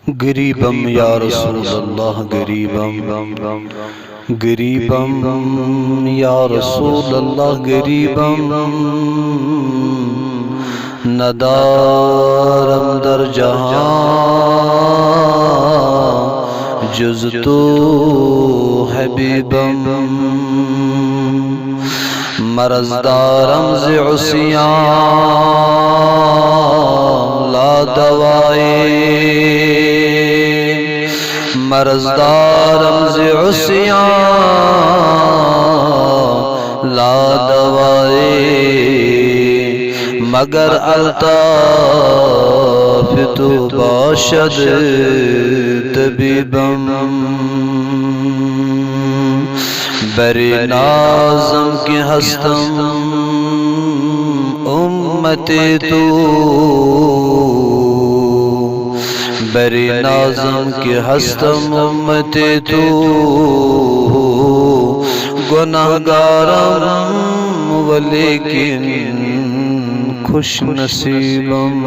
غریبم یا رسول اللہ غریبم غریبم یا رسول اللہ غریبم ندارم در جہاں جز تو حبیبم مرض دارم ز عصیان لا دوائے مرض دارم ز عصیان لا دوائے مگر الطاف تو باشد طبیبم بر نازم کی ہستم امت تو بر نازم کی ہستم امت تو گناہگارم ولیکن خوش نصیبم